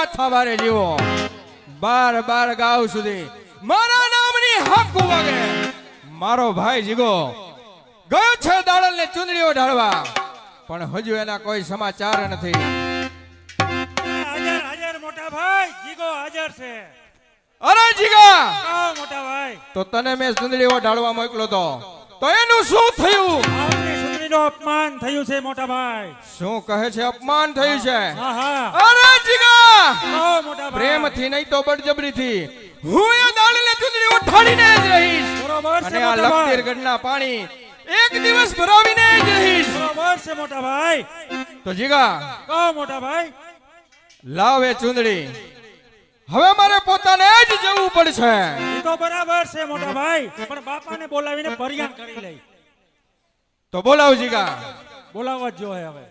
માથા બારે જીવો 12 ગાઉ સુધી મારા નામની હાકુ વાગે મારો ભાઈ જીગો ગયો છે દાડલ ને ચુંદડીઓ ઢાળવા પણ હજુ એના કોઈ સમાચાર નથી. હાજર મોટા ભાઈ જીગો હાજર છે. અરે જીગા મોટા ભાઈ તો તને મેં ચુંદડીઓ ઢાળવા મોકલો તો એનું શું થયું? આપની સુંદરીનો અપમાન થયું છે મોટા ભાઈ. શું કહે છે? અપમાન થયું છે? હા હા. અરે જીગા મોટા ભાઈ પ્રેમથી નહીં તો બળજબરીથી હું એ દાડલે ચુંદડીઓ ઢાળીને જ રહીશ બરોબર છે અને આ મોટા ભાઈ. લખતીરગઢના પાણી એક દિવસ ભરાવીને જ રહીશ. બરોબર છે મોટા ભાઈ. તો જીગા મોટા ભાઈ લાવે ચુંદડી હવે મારે પોતાને જ જવું પડશે. એ તો બરાબર છે મોટા ભાઈ પણ બાપાને બોલાવીને પરિયાણ કરી લઈ. તો બોલાવ જીગા. બોલાવવા જ જોઈએ હવે.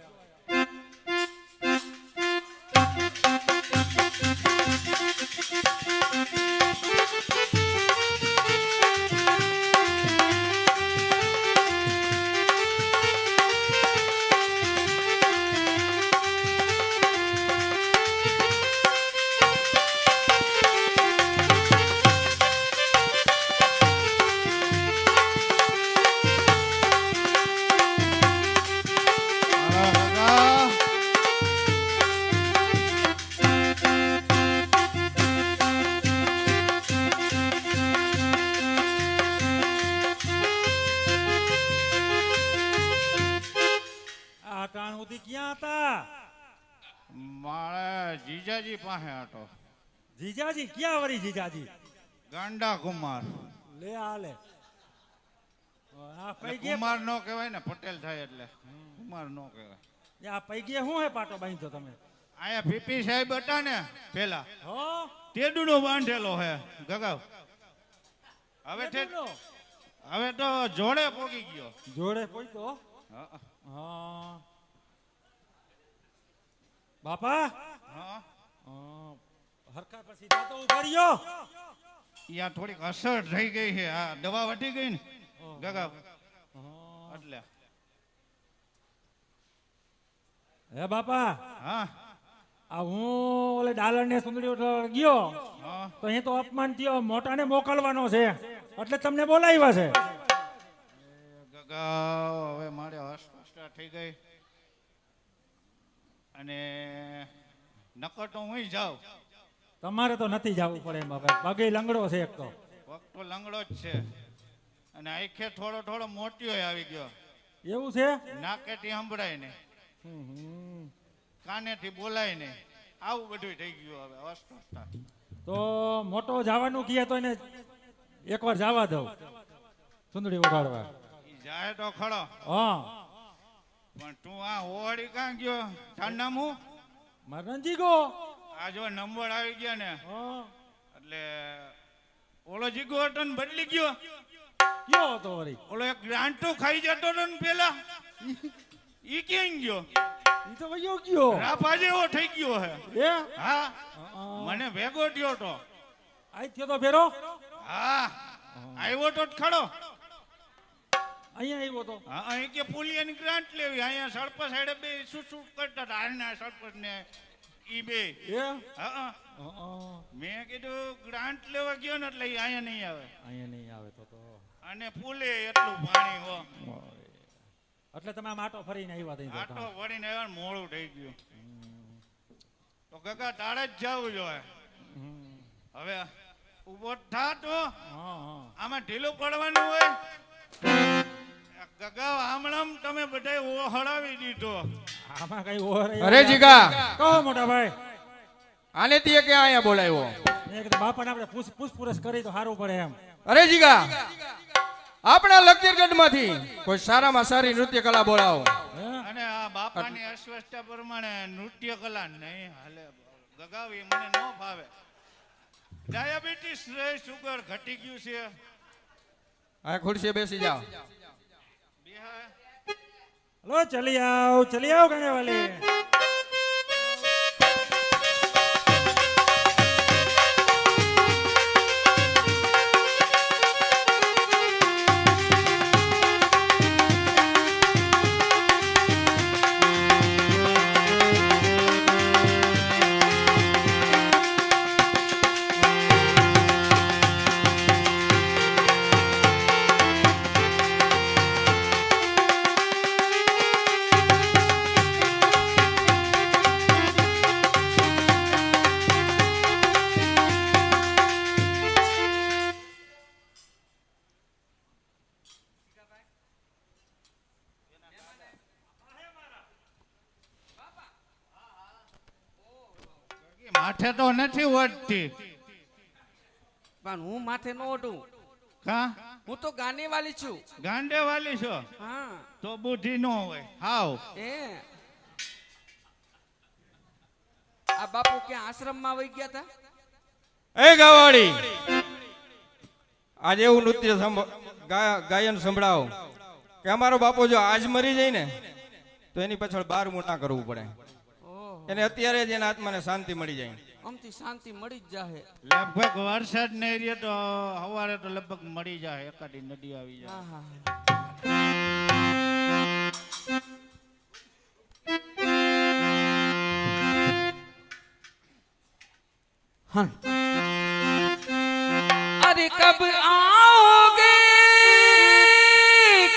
ક્યાં હતા? મારે જીજાજી પાસે હતો. જીજાજી ક્યાં વળી જીજાજી? ગાંડા કુમાર. લે આલે આ પૈગે કુમાર નો કહેવાય ને, પટેલ થાય એટલે કુમાર નો કહેવાય. આ પૈગે શું હે પાટો બાંધ્યો તમે? આયા પીપી સાહેબ હતા ને પેલા, હો તેડુનો બાંધેલો હે ગગાવ. હવે તો જોડે પોગી ગયો. જોડે પોઈતો. હા બાપા. હા હરખા પછી તો ઉભા રહ્યો. યા થોડીક અસર થઈ ગઈ છે, આ દવા વટી ગઈ ને ગગાવ એટલે. હે બાપા. હા આ હું ઓલે ડાલર ને સુંદરી ગયો તો અહીં તો અપમાન થયો, મોટાને મોકલવાનો છે એટલે તમને બોલાવ્યા છે. ગગાવ હવે મારે અસ્પષ્ટતા થઈ ગઈ અને નકર તો હું જાઉં. તમારે તો નથી જવું પડે બાપા, પગે લંગડો છે એક તો. પગ તો લંગડો જ છે અને આંખે થોડો મોટીઓ આવી ગયો. એવું છે? નાકેથી સંભળાય ને, કાનેથી બોલાય ને, આવું બધું થઈ ગયું હવે અસ્પષ્ટતા. તો મોટો જવાનું કહે તો એને એકવાર જવા દઉં સુંદરી ઉડાડવા. જાય તો ખરો. હા પણ તું આ ઓવાડી કાં ગયો? તાર નામ હું? મારો જીગો. આ જો નંબર આવી ગયા ને એટલે ઓલો જીગો હતો ને બદલી ગયો. કયો હતો વળી? ઓલો એક ગ્રાન્ટો ખાઈ જતો હતો ને પેલા, ઈ ક્યાં ગયો? ઈ તો વયો ગયો. રાફા જેવો થઈ ગયો હે. એ હા મને ભેગો થયો તો. આઈ થયો તો ફેરો? હા આવ્યો તો ખડો. અહીંયા આવ્યો તો. હા અહીં કે પુલિયાની ગ્રાન્ટ લેવી, અહીંયા સડપ સાઈડે બે શું કરતા હતા આના સડપ ને ઈ બે. હા મેં કીધું ગ્રાન્ટ લેવા ગયો ને એટલે અહીંયા નહીં આવે. અહીંયા નહીં આવે તો અને પુલે એટલું પાણી હો એટલે તમે આમ આટો ફરીને આવ્યા તઈ. આટો વળીને આવ્યા, મોડું થઈ ગયું. તો ગગા તારે જ જવું જોઈએ. હવે ઉભો થા તો આમાં ઢીલું પડવાનું હોય. ગગા આમળામ તમે બધા હળાવી દીધો. આમાં કઈ ઓર? અરે જીગા કહો મોટા ભાઈ. આને તીએ કે આયા બોલાવ્યો? મેં કીધું બાપાને આપણે પૂછપરછ કરી તો સારું પડે એમ. અરે જીગા આપણા લખતીરગઢમાંથી કોઈ સારામાં સારી નૃત્ય કલા બોલાવો. અને આ બાપાની અસ્વસ્થતા પ્રમાણે નૃત્ય કલા નહીં હાલે. ગગાવી મને ન ભાવે. ડાયાબિટીસ રે, સુગર ઘટી ગયું છે. આ ખુરશીએ બેસી જાઓ. હલો ચલી આવ ગાને વાલી. માથે તો નથી ઓઢતી. પણ હું માથે ન ઓઢું. કા હું તો ગાને વાલી છું. ગાંડે વાલી છો હા તો બુદ્ધિ ન હોય હાવ. એ આ બાપુ ક્યાં આશ્રમમાં વહી ગયા હતા? એ ગાવાડી આજે એવું નૃત્ય ગાયન સંભળાવો કે અમારો બાપો જો આજ મરી જાય ને તો એની પાછળ 12મું ના કરવું પડે. ઓહો, એને અત્યારે જ એના આત્માને શાંતિ મળી જાય. આમથી શાંતિ મળી જ જાહે. લગભગ વરસાદ નહીં રહ્યો તો સવારે તો લગભગ મળી જાય, એકાદી નદી આવી જાય. હા હા हाँ। अरे कब आओगे,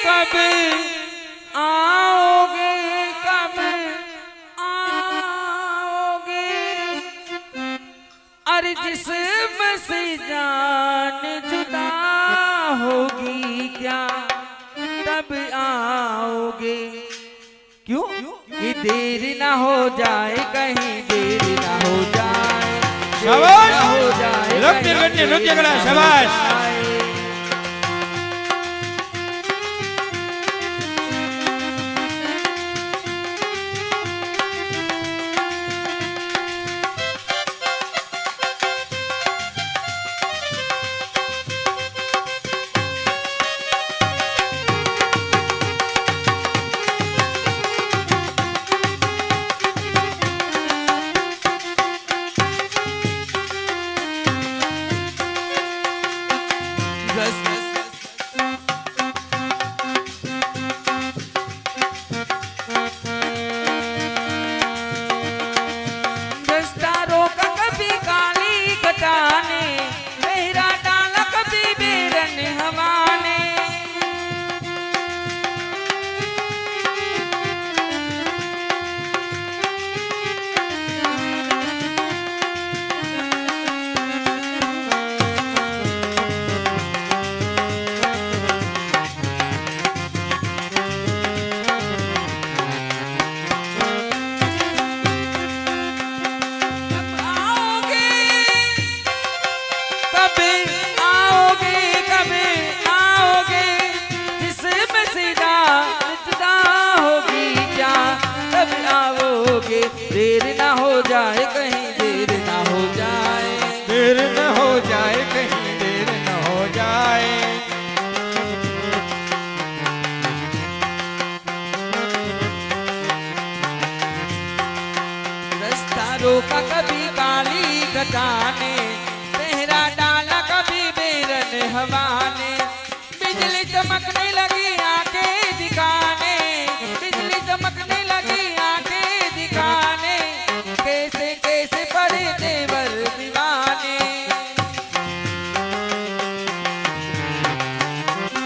कब आओगे, कब आओगे? अरे जिस्म से जान जुदा होगी क्या तब आओगे? क्यों कि देर ना हो जाए, कहीं देर ना हो जाए, શાબાશ! हो जाए, લગ્ન લગ્ન નૃત્ય કલા, શાબાશ! दस्तारों का कभी काली कटाने, मेरा डाला कभी बेरन हवाने। कब आओगे, कब आओगे? जिस्म से जान जुदा होगी क्या तब आओगे? देर ना हो जाए, कहीं देर ना हो जाए, देर न हो जाए, कहीं देर न हो जाए. दस्तारों का कभी काली घटाने, तेरा डाला कभी बेरन हवाने। बिजली चमकने लगी आंखें दिखाने, बिजली चमकने लगी आंखें दिखाने, कैसे कैसे पड़े देवर दीवाने।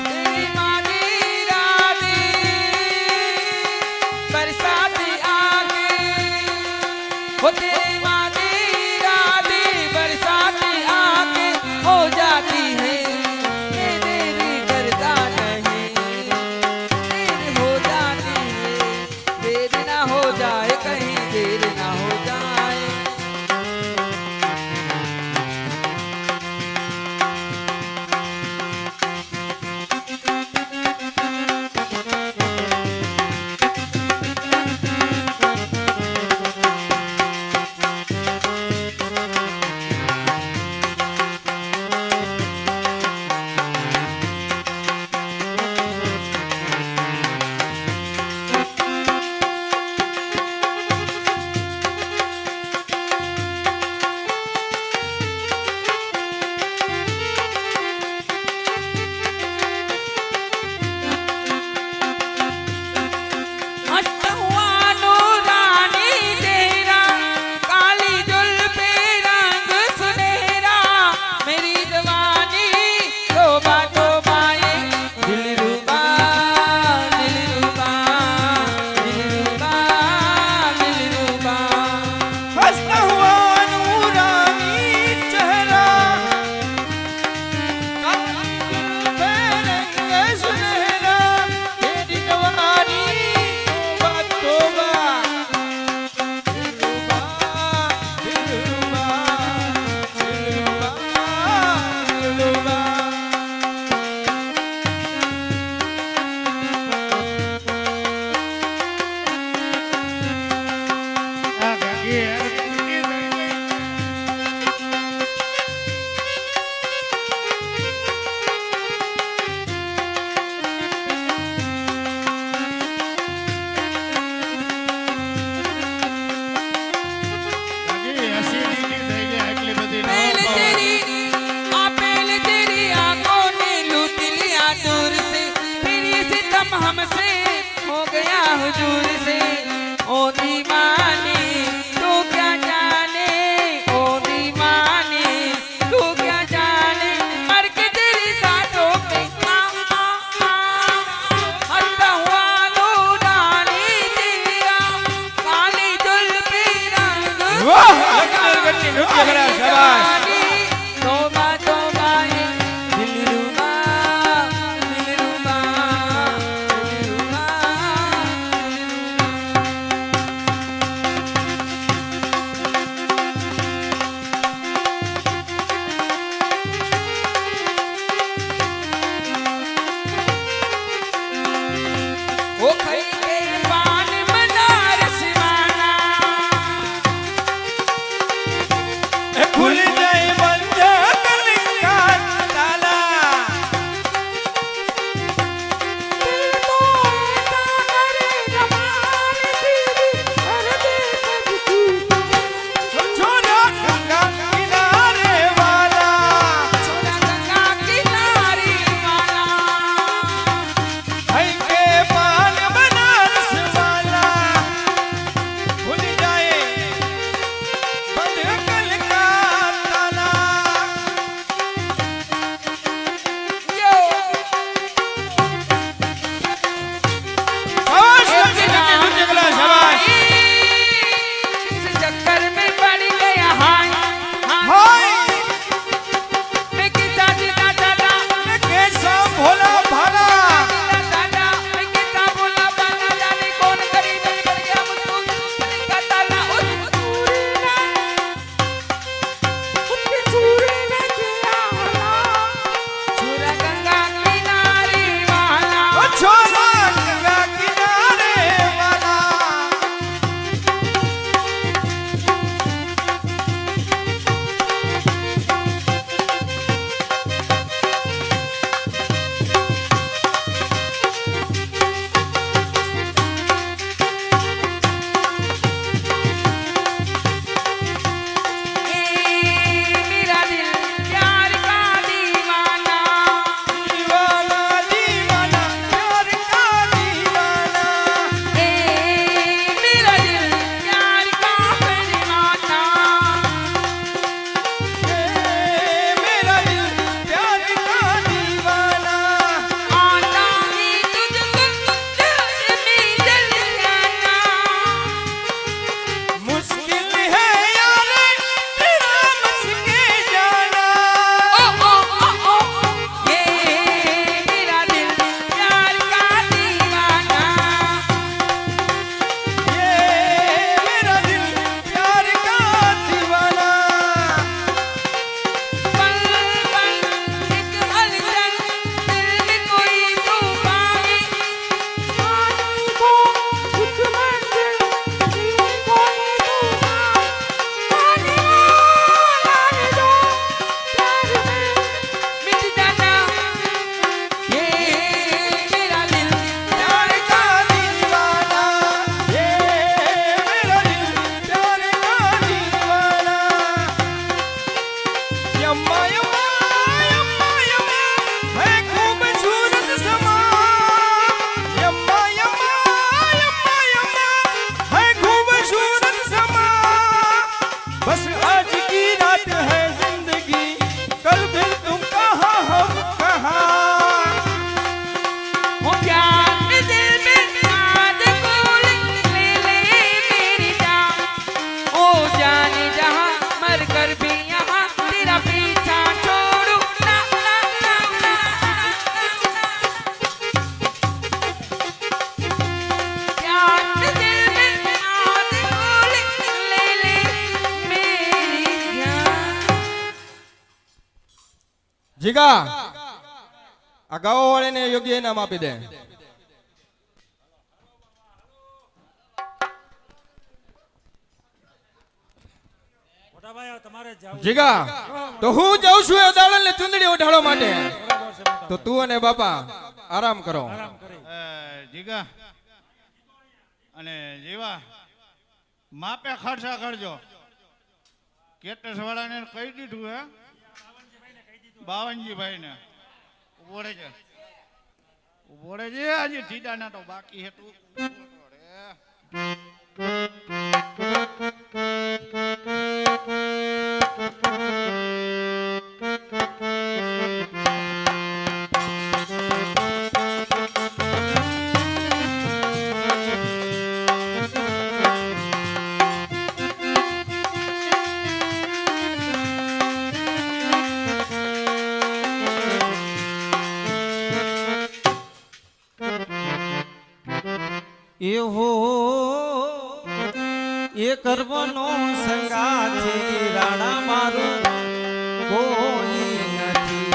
तेरी मांगी रातें बरसात आगे, वो तेरी मांगी रातें बरसात आके हो जाती है, ये देरी करता नहीं। हुजूर से ओ दीवाने तू क्या जाने ओ दीवाने तू क्या जाने मर के तेरी साथों पे हटता हुआ नूरानी तेरा काली जुल्फी रंग વાહ લખનર ગઢની નૃત્ય કલા શાબાશ तौबा तौबा है दिलरुबा दिलरुबा दिलरुबा ओ खई के पान बनारस वाला ખુલ જાય બંધ કલિકા તાલા છોરા ગંગા કિનારે વાલા गंगा किनारे वाला હઈ કે પાન બનારસ વાલા ખુલ જાય બંધ કલિકા તાલા यो શાબાશ લખનર ગઢની નૃત્ય કલા શાબાશ इस चक्कर में पड़ गया हाय હાય मैं कितना जीता दादा કેસા ભોલા ભાલા दादा मैं कितना बोला बाला जाने कौन करीब बढ़ गया मुझको का ताला उसके चूरे ने किया होला चूरा गंगा किनारे वाला છોરા ગંગા કિનારે વાલા मेरा दिल प्यार का दीवाना दीवाना दीवाना प्यार का दीवाना मेरा दिल प्यार का दीवाना मेरा दिल प्यार का दीवाना आता ही तुझको दिल में जल जाना मुश्किल है यार तेरा बच के जाना ओ ये मेरा दिल प्यार का दीवाना ये मेरा दिल प्यार का दीवाना पल पल एक हलचल दिल में कोई तूफानी पानी को कुछ मंजिल दिल में कोई तूफान पानी वाला दो प्यार में मिट जाना ये मेरा दिल प्यार का दीवाना ये मेरा दिल प्यार का दीवाना यम्मा यम्मा यम्मा यम्मा है खूबसूरत समा यम्मा यम्मा यम्मा यम्मा है खूबसूरत समा बस आज की रात है जिंदगी कल फिर तुम कहाँ हम कहाँ वो प्यार दिल में आज कोल ले मेरी जान ओ जाने जहां मर कर भी यहाँ तेरा पीछा छोड़ू ना ना ना ना प्यार दिल में आज कोल ले मेरी जान જીગા આ ગાવા વાળાને યોગ્ય ઇનામ આપી દે મોટા ભાઈ હવે તમારે જ જાવું જીગા તો હું જાઉં છું એ દાડલને ચુંદડી ઓઢાડવા માટે બરાબર છે મોટા તો તું અને બાપા આરામ કરો આરામ કરી જીગા અને જીવા માપે ખર્ચા કરજો કેટસ વાળાને કહી દીધું હે બાવનજીભાઈ ને ઉભો રહેજે આજે ઢીડાના તો બાકી હે તું એવો એ કરવાનો સંગાથી રાણા મારું કોઈ નથી.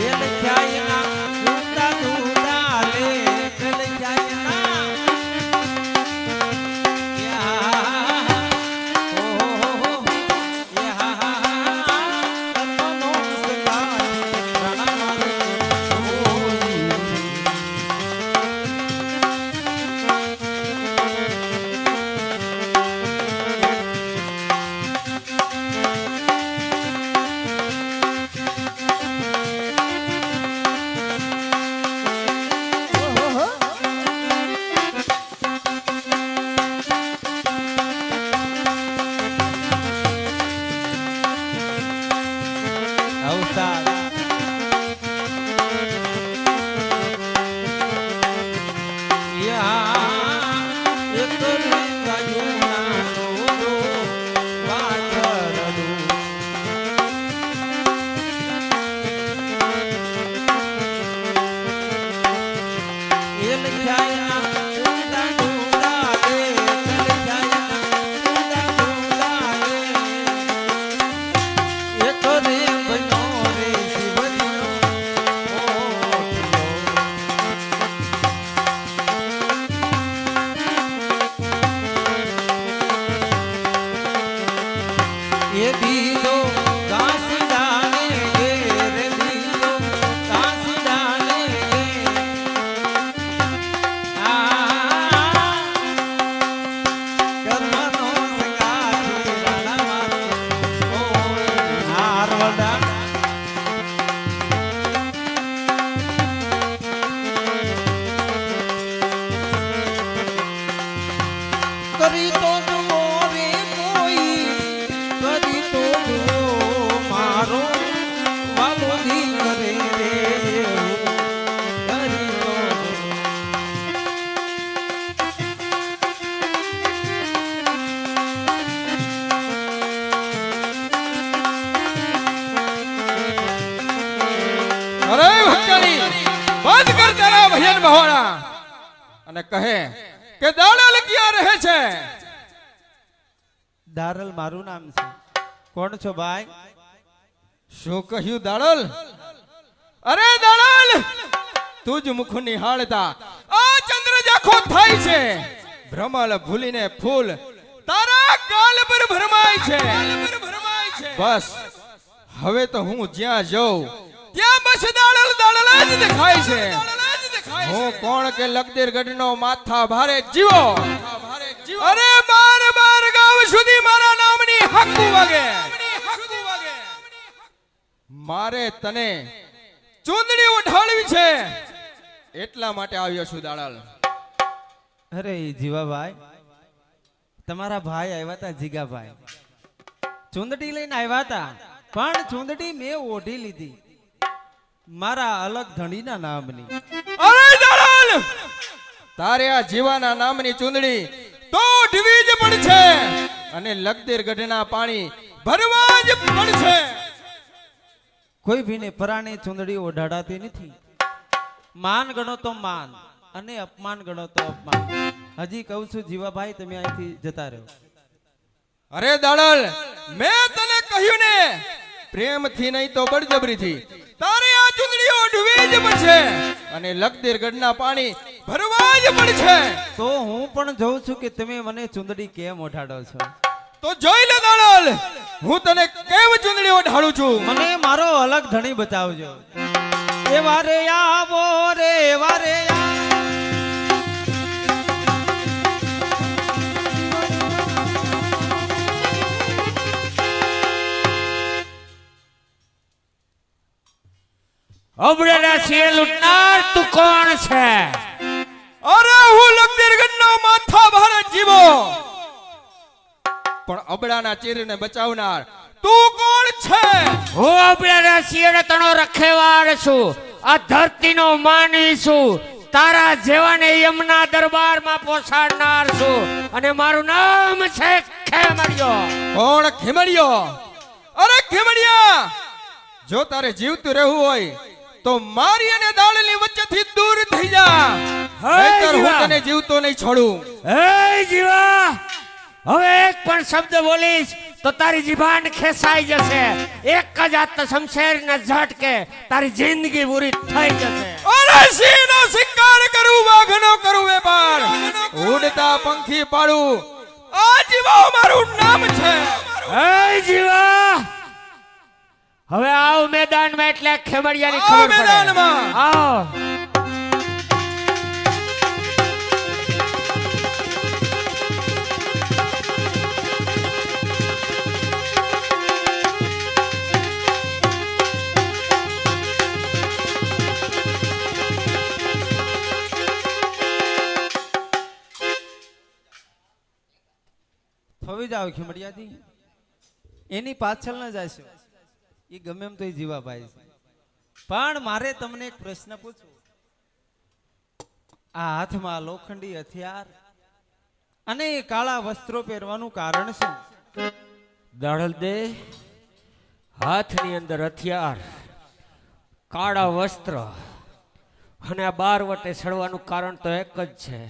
એ લખ્યા દૂધા દૂધા લે લખ્યા કરી તો જુઓ રે કોઈ, કરી તો જુઓ મારો વાલો દી કરે રે કરી તો અરે ભક્તાની બંધ કર તારા ભજન બહોળા અને કહે કે દાડલ ક્યાં રહે છે? દારલ મારું નામ છે. કોણ છો ભાઈ? શું કહ્યું દાડલ? અરે દાડલ તું જ મુખ નિહાળતા આ ચંદ્ર જાખો થાય છે. ભ્રમલ ભૂલીને ફૂલ તારા ગાલ પર ભરમાય છે. બસ હવે તો હું જ્યાં જાઉં ત્યાં બસ દાડલ દાડલ જ દેખાય છે. હું કોણ કે લગદેર ગઢનો માથા ભારે જીવો. અરે બાર બાર ગામ સુધી મારા નામની હક્કુ વાગે. મારે તને ચૂંદડી ઉઠાડવી છે એટલા માટે આવ્યો છું દાડલ. અરે જીવાભાઈ, તમારા ભાઈ આવ્યા હતા જીગાભાઈ, ચુંદડી લઈને આવ્યા હતા, પણ ચુંદડી મેં ઓઢી લીધી મારા અલગ ધણીના નામની. અરે દાડલ તારે આ જીવાના નામની ચૂંદડી તો ઢીવી જ પડશે અને લગદેર ગઢના પાણી ભરવા જ પડશે. કોઈ ભીને પરાણે ચુંદડી ઓઢાડાતી નથી. માન ગણો તો માન અને અપમાન ગણો તો અપમાન. હજી કહું છું જીવાભાઈ, તમે અહીંથી જતા રહો. અરે દાડલ મેં તને કહ્યું ને પ્રેમથી નહીં તો બળજબરીથી તારે આ ચૂંદડીઓ ડૂબી જ પડશે અને લગદેર ગઢના પાણી ભરવા જ પડશે. તો હું પણ જોઉં છું કે તમે મને ચુંદડી કેમ ઓઢાડો છો. તો જોઈ લે દાડલ હું તને કેમ ચૂંદડી ઓઢાડું છું. મને મારો અલગ ધણી બતાવજો. એ વારે આવો રે વારે અબળેલા શેર લૂંટનાર તું કોણ છે? અરે હું લગદેર ગઢનો માથા ભારે જીવો પણ અબડાના ચીરને બચાવનાર તું કોણ છે? હું અબળેલા શેર તણો રખેવાળ છું, આ ધરતીનો માની છું, તારા જેવાને યમના દરબારમાં પહોંચાડનાર છું અને મારું નામ છે ખેમડિયો. કોણ ખેમડિયો? અરે ખેમડિયા જો તારે જીવતું રહેવું હોય તો મારી અને દાડલી વચ્ચેથી દૂર થઈ જા, નહીંતર હું જીવા. તને જીવતો નહીં છોડું. એ જીવા, હવે એક પણ શબ્દ બોલીશ તો તારી જીભાન ખેસાઈ જશે. એક જ હાથ શમશેરને ઝટકે તારી જિંદગી પૂરી થઈ જશે. અરે સિંહનો શિકાર કરું, વાઘનો કરું વેપાર, ઉડતા પંખી પાડું, આ જીવા મારું નામ છે. એ જીવા, હવે આવ મેદાનમાં એટલે ખેમડિયાની આવ ખબર પડે. મેદાનમાં. આવ. ફવી જાવ ખીમડિયાજી, એની પાછળ ન જશો, એ ગમે એમ તો એ જીવાભાઈ છે. પણ મારે તમને એક પ્રશ્ન પૂછવો. આ હાથમાં લોખંડી હથિયાર અને એ કાળા વસ્ત્રો પહેરવાનું કારણ શું? દાડલ દે, હાથની અંદર હથિયાર, કાળા વસ્ત્ર અને આ બાર વટે ચડવાનું કારણ તો એક જ છે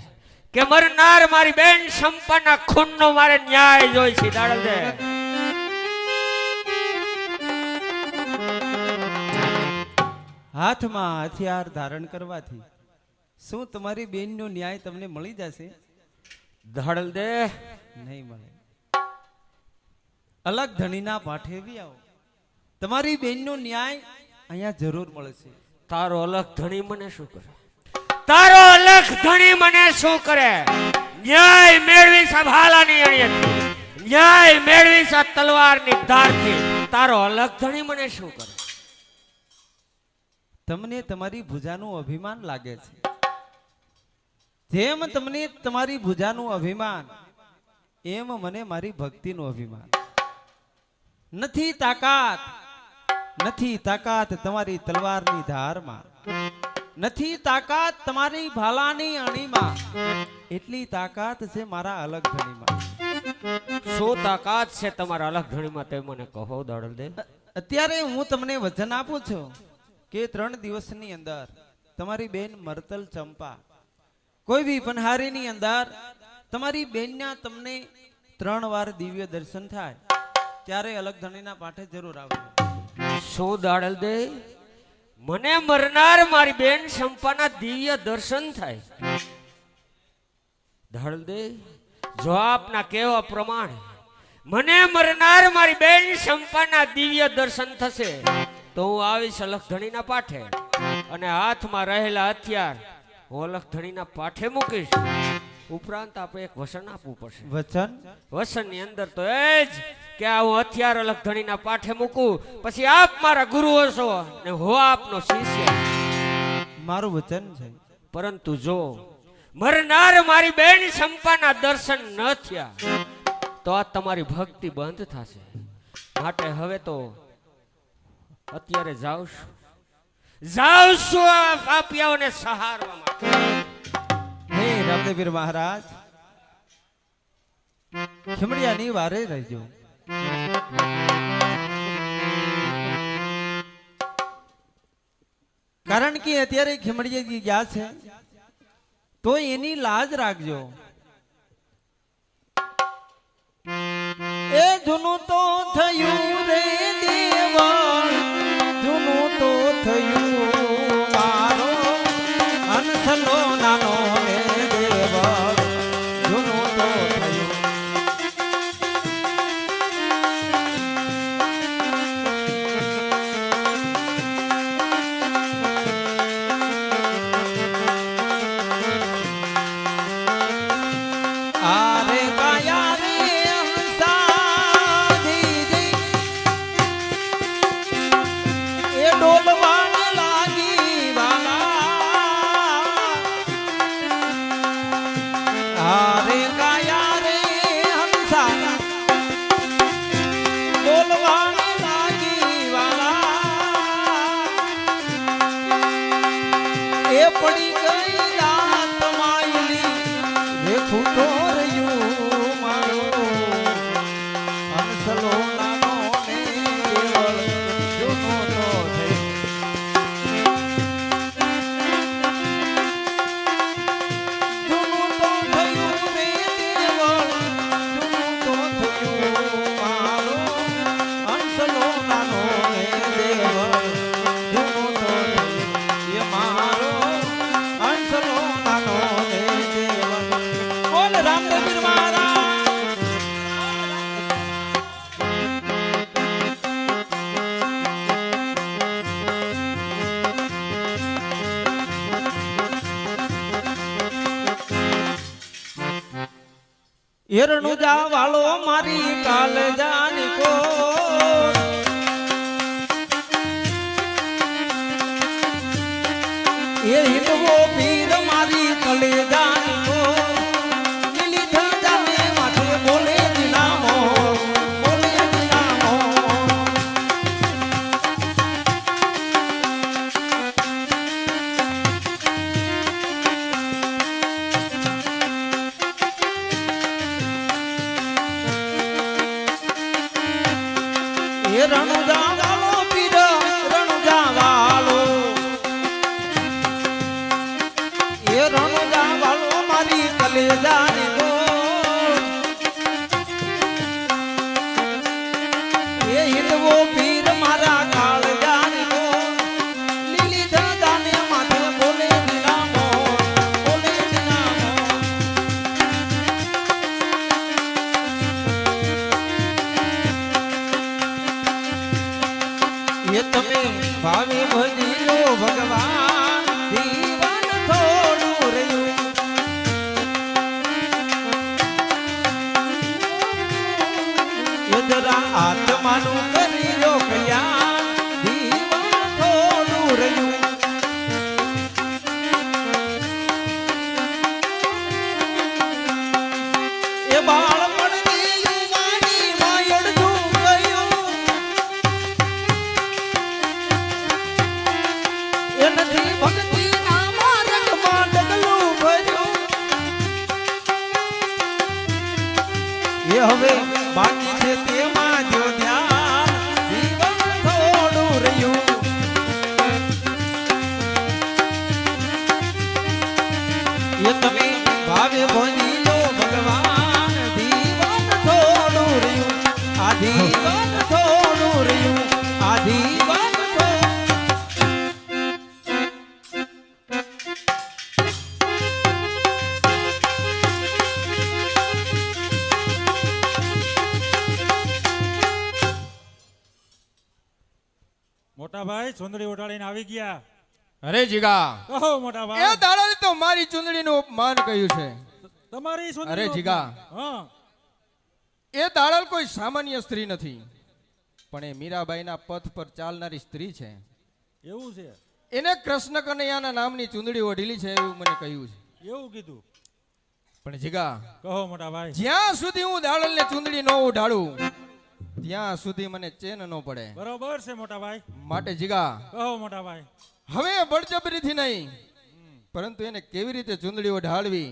કે મરનાર મારી બેન સંપાના ખૂનનો મારે ન્યાય જોઈ છે. દાડલ દે, હાથમાં હથિયાર ધારણ કરવાથી શું તમારી બેનનો ન્યાય તમને મળી જશે? દાડલ દે, નહીં મળે. અલગ ધણીના પાઠે બી આવો, તમારી બેનનો ન્યાય અહીંયા જરૂર મળશે. તારો અલગ ધણી મને શું કરે? તારો અલગ ધણી મને શું કરે? ન્યાય મેળવી ભાલાની અણીએથી, ન્યાય મેળવી તલવારની ધારથી. તારો અલગ ધણી મને શું કરે? તમને તમારી ભુજાનું અભિમાન લાગે છે. જેમ તમને તમારી ભુજાનું અભિમાન, એમ મને મારી ભક્તિનું અભિમાન. નથી તાકાત, નથી તાકાત તમારી તલવારની ધારમાં, નથી તાકાત તમારી ભાલાની અણીમાં, એટલી તાકાત છે મારા અલગ ધણીમાં. શું તાકાત છે તમારા અલગ ધણીમાં તે મને કહો. દાડલ દે, અત્યારે હું તમને વચન આપું છું કે 3 દિવસની અંદર તમારી બેન મરતલ ચંપા કોઈ બી પનહારીની અંદર તમારી બેનના તમને 3 વાર દિવ્ય દર્શન થાય, ત્યારે અલગ ધણીના પાઠે જરૂર આવજો. શું દાડલ દે, મને મરનાર મારી બેન સંપાના દિવ્ય દર્શન થાય? દાડલ દે, જો આપના કહેવા પ્રમાણે મને મરનાર મારી બેન સંપાના દિવ્ય દર્શન થશે તો હું આવીશ અલગ ધણીના પાઠે અને હાથમાં રહેલા હથિયાર હું અલગ ધણીના પાઠે મૂકીશ. ઉપરાંત આપણે એક વસન આપવું પડશે. વચન? વસનની અંદર તો એ જ કે આ હું હથિયાર અલગ ધણીના પાઠે મૂકું, પછી આપ મારા ગુરુઓ છો ને હું આપનો શિષ્ય. મારું વચન છે. પરંતુ જો મરનાર મારી બેન સંપાના દર્શન ન થયા તો આ તમારી ભક્તિ બંધ થશે. માટે હવે તો અત્યારે જાઉં છું આ પાપિયાઓને સહારવા માટે. હે રામદેવીર મહારાજ, ખીમડિયાની વારે રહેજો. કારણ કે અત્યારે ખીમડિયાજી ગયા છે તો એની લાજ રાખજો. એ જૂનું તો થયું રે દેવળ, જૂનું તો થયું મારો હંસલો નાનો રે દેવળ, જૂનું તો થયું. આરે કાયા રે હંસા દીદી એરણું જા વાલો મારી કાલ જાની કો એ હિંદવો પીર મારી કલે જાની કો લીલી ધજાને માથે બોલે દિલામો બોલે દિલામો એ રણુજા વાલો પીર રણુજા વાલો એ રણુજા વાલો મારી કલેજાની ગો એ હિંદવો પીર મારા કાળજાની ગો લીલી ધજાને માથે બોલે દિલામો બોલે દિલામો એ તમે ભાવે ભજી લો ભગવાન જીવન થોડું રહ્યું એ જરા આત્માનું કરી લો કલ્યાણ જીવન થોડું રહ્યું એ બાળપણની યુવાની માયડું ગયું એ નથી ભક્તિ ના માર્ગમાં ડગલું ભર્યું એ હવે બાકી છે તેમાં જો ધ્યાન જીવન થોડું રહ્યું એ તમે ભાવે ભણી લો ભગવાન જીવન થોડું રહ્યું આ જીવન થોડું રહ્યું આ જીવન થોડું મોટા ભાઈ સુંદરી ઉઠાડીને આવી ગયા. અરે જીગા કહો મોટા એ ભાઈ, દાડાને તો મારી ચુંદડીનું અપમાન કર્યું છે. તમારી સુંદરી અરે જીગા. હા, એ દાડલ કોઈ સામાન્ય સ્ત્રી નથી, પણ એ મીરાબાઈના પથ પર ચાલનારી સ્ત્રી છે. એવું છે, એને કૃષ્ણ કનૈયાના નામની ચુંદડી ઓઢેલી છે એવું મને કહ્યું છે. એવું કીધું. પણ જીગા કહો મોટા ભાઈ. જ્યાં સુધી હું દાડલને ચુંદડી ન ઉઢાડું ત્યાં સુધી મને ચેન ન પડે. બરોબર છે મોટા ભાઈ. માટે જીગા કહો મોટા ભાઈ. હવે બળજબરીથી નહીં, પરંતુ એને કેવી રીતે ચુંદડી ઓઢાડવી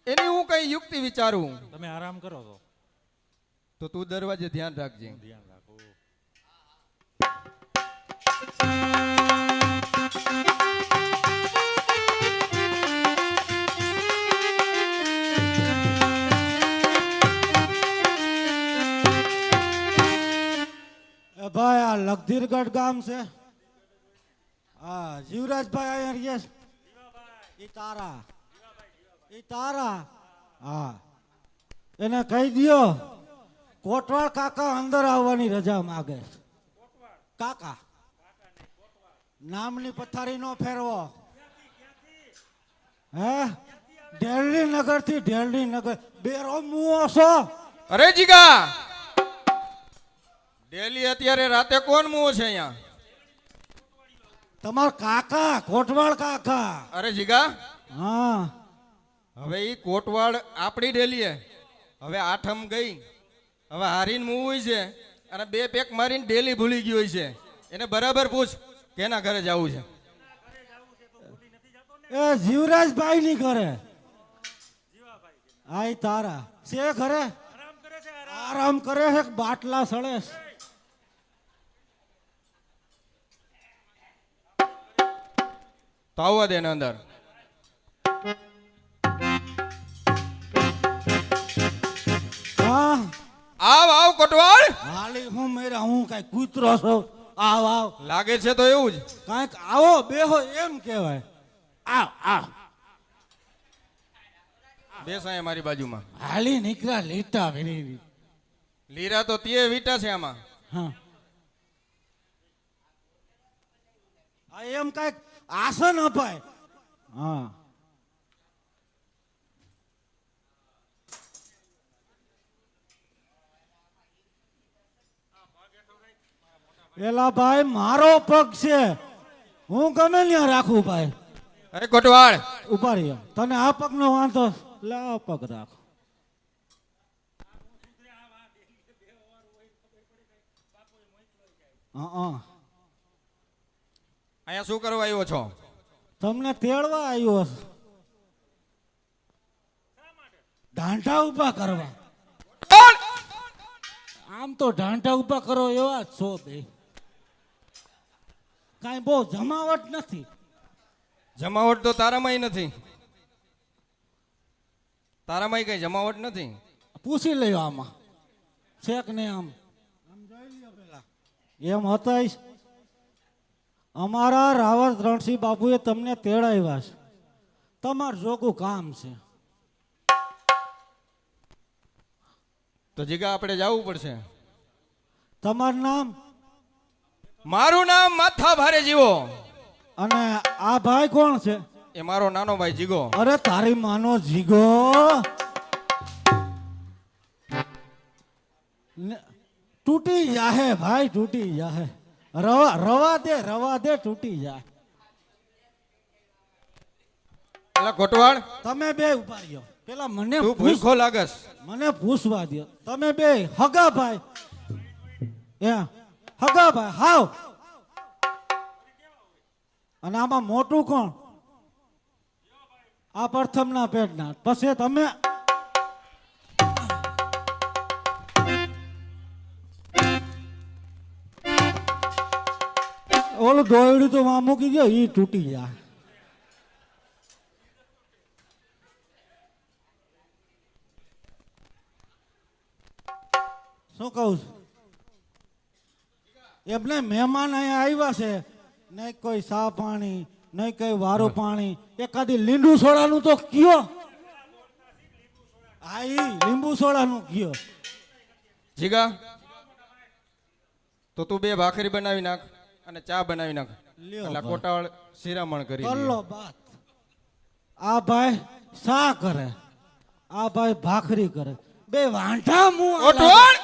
એની હું કઈ યુક્તિ વિચારું. તમે આરામ કરો તો તો તું દરવાજે ધ્યાન રાખજે. ધ્યાન રાખો. એ ભાઈ આ લગધીરગઢ ગામ છે. હા જીવરાજભાઈ અહીંયા રહીએ છે. ઈ તારા હા એને કહી દ્યો કોટવાળ કાકા અંદર આવવાની રજા માગે છે. કાકા નામની પથારી નો ફેરવો. હે ઢેરડી નગર થી ઢેરડી નગર બેરો મુઓ છો. અરે જીગા ડેલી અત્યારે રાતે કોણ મુવો છે અહીંયા? તમાર કાકા કોટવાળ કાકા. અરે જીગા હા હવે ઈ કોટવાડ આપણી ડેલીએ હવે આઠમ ગઈ, હવે હારીને મૂવું છે અને બે પેક મારીને ડેલી ભૂલી ગઈ હોય છે. એને બરાબર પૂછ કેના ઘરે જવું છે. એ જીવરાજભાઈ ની ઘરે. આય તારા છે ઘરે આરામ કરે છે કે બાટલા સળે છે? તો આવવા દે એને અંદર. હા આવ આવ કોટવાડ. હાલી હું મેરા હું કઈ કૂતરો છો? આવ આવ લાગે છે તો એવું જ. કાંઈક આવો બેહો એમ કહેવાય. આવ આવ બેસાય મારી બાજુમાં. હાલી નીકળ્યા લીટા વિની. લીરા તો તે વીટા છે આમાં. હા આ એમ કાંઈક આસન અપાય. હા એલા ભાઈ મારો પગ છે, હું ગમે ત્યાં રાખું ભાઈ. અરે કોટવાળ ઉભા રહ્યો, તને આ પગ નો વાંધો, લે આ પગ રાખ. અહીંયા શું કરવા આવ્યો છો? તમને તેડવા આવ્યો છે, ઢાંઢા ઉભા કરવા. આમ તો ઢાંઢા ઉભા કરો એવા જ છો બે, કાંઈ બહુ જમાવટ નથી. જમાવટ તો તારામાંય નથી, તારામાંય કઈ જમાવટ નથી. પૂછી લ્યો આમાં છે કે નહીં. આમ જોઈ લ્યો પેલા. એમ હતા અમારા રાવળ રણસિંહ બાપુએ તમને તેડાવ્યા છે, તમારું જોગું કામ છે. તો જીગા આપણે જવું પડશે. તમારું નામ? મારું નામ માથા ભારે જીવો. અને આ ભાઈ કોણ છે? એ મારો નાનો ભાઈ જીગો. અરે તારી માનો જીગો, તૂટી જાહે ભાઈ, તૂટી જાહે. રવા દે તૂટી જાય. પેલા કોટવાળ તમે બે ઉભા રહ્યો, પેલા મને તું ભૂખો લાગસ. મને પૂછવા દો. તમે બે હગા ભાઈ, હગા ભાઈ હાવ. અને આમાં મોટું કોણ? આ પ્રથમ ના પેટના. પછી તમે ઓલું દોયડું તો માં મૂકી દો, એ તૂટી જાય. શું કહું છું? એમને મહેમાન અહીંયા આવ્યા છે, નહીં કોઈ સા પાણી, નહીં કઈ વારું પાણી, એકાદી લીંબુ સોડાનું તો કયો. હા ઈ લીંબુ સોડાનું કયો. જીગા તો તું બે ભાખરી બનાવી નાખ અને ચા બનાવી નાખ. લ્યો એટલે ભાઈ. કોટાવાળ શિરામણ કરી લે. કરલો બાત. આ ભાઈ સા કરે, આ ભાઈ ભાખરી કરે, બે વાંઢા મું. કોટવાળ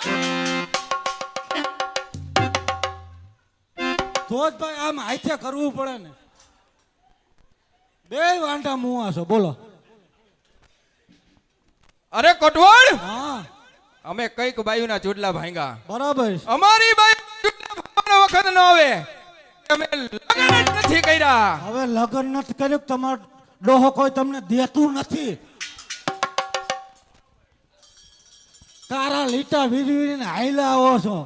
તો જ ભાઈ આમ હાથે કરવું પડે ને. બે વાંઢા મુવા છો, બોલો. અરે કોટવાળ હા અમે કઈક બાયુના ચૂડલા ભાંગા. બરાબર છે. અમારી બાઈ ચૂડલા ભાંગવાનો વખત ન આવે. અમે લગ્ન જ નથી કર્યા. હવે લગ્ન નથી કર્યું, તમારો ડોહો કોઈ તમને દેતું નથી. તારા લીટા વીરવીને હાઈલા આવો છો,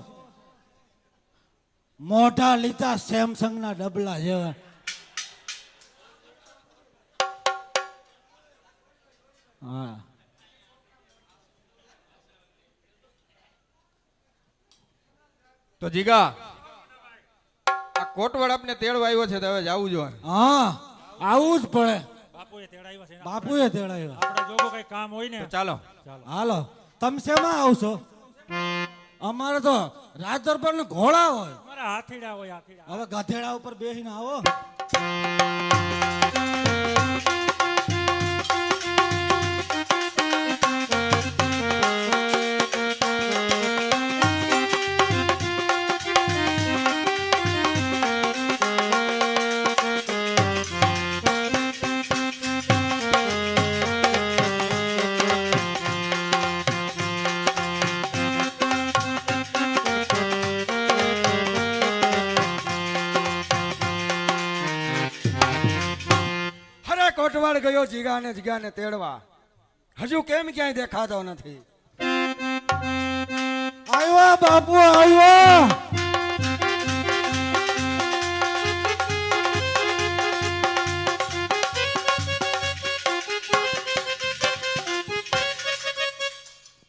મોઢા લીટા સેમસંગ ના ડબલા જેવા. હા તો જીગા આ કોટવાળ આપને તેડવા આવ્યો છે, તો હવે જાવું જોઈએ. હા આવું જ પડે. બાપુએ તેડાવ્યા છે ને. બાપુએ તેડાવ્યા. આપણે જોગો કઈ કામ હોય ને તો ચાલો. હાલો તમે શેમાં આવશો? અમારે તો રાજ દરબાર ને ઘોડા હોય. અમારા હાથીડા હોય, હાથીડા. હવે ગધેડા ઉપર બેસીને આવો. કોટવાળ ગયો જીગાને તેડવા, હજુ કેમ ક્યાંય દેખાતો નથી. આવ્યો બાપુ આવ્યો.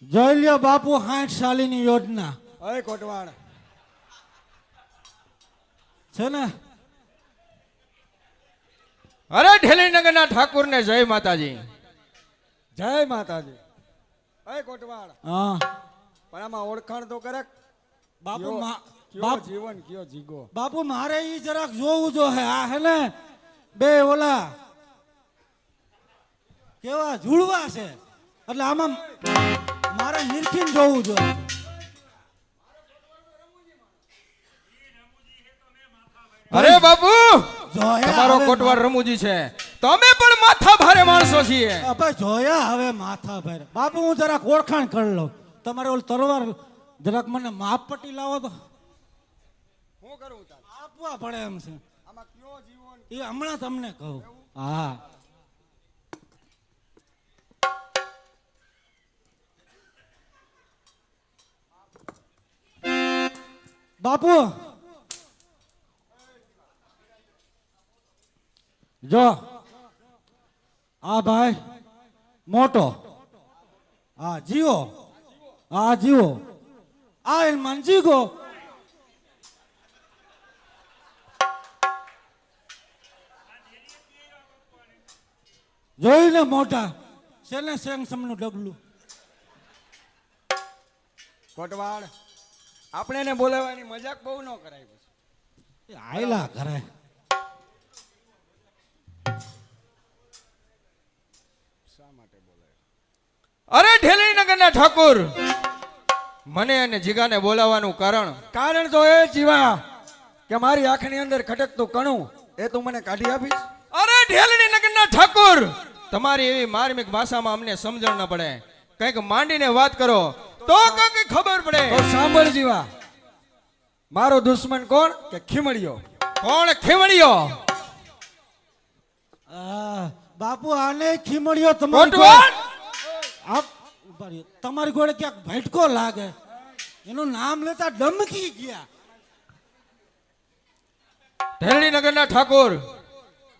જોઈ લ્યો બાપુ 60 સાલીની યોજના અય કોટવાળ છે ને. અરે ઢેલીનગરના ઠાકોરને જય માતાજી. જય માતાજી. અય કોટવાળ હા પણ આમાં ઓળખાણ તો કરે. બાપુ કયો જીવન કયો જીગો. બાપુ મારે ઈ જરાક જોવું જો હે. આ હે ને બે ઓલા કેવા ઝૂડવા છે, એટલે આમાં મારે નિરખીને જોવું જોઈએ. અરે બાપુ જોયા તમારો હવે કોટવાડ રમૂજી છે તમે પણ માથા ભારે માણસો છીએ અબે જોયા હવે માથા ભારે બાપુ હું જરાક ઓળખાણ કરી લઉં તમારે ઓલ તલવાર જરાક મને માપ પટ્ટી લાવો તો હું કરું તાર આપવા પડે એમ છે આમાં કયો જીવો ને એ હમણાં તમને કહું હા બાપુ જો આ ભાઈ મોટો હા જીવો હા જીવો આ એલમાન જીગો જોઈને મોટા શેને સેંગ સમનું ડગલું કોટવાડ આપણે એને બોલાવવાની મજાક બહુ ન કરાય પછી એ આયલા કરે અરે ઢેલણી નગરના ઠાકોર મને અને જીગાને બોલાવવાનું કારણ તો એ જીવા કે મારી આંખની અંદર ખટકતું કણું એ તું મને કાઢી આપીશ અરે ઢેલણી નગરના ઠાકોર તમારી એવી માર્મિક ભાષામાં અમને સમજણ ન પડે કંઈક માંડીને વાત કરો તો કંઈક ખબર પડે તો સાંભળ જીવા મારો દુશ્મન કોણ કે ખીમડિયો કોણ ખીમડિયો બાપુ આને ખીમડિયો કોટવાડ તમારી ગોળે ક્યાંક ભટકો લાગે એનું નામ લેતા ડમકી ગયા ઢેલણી નગરના ઠાકોર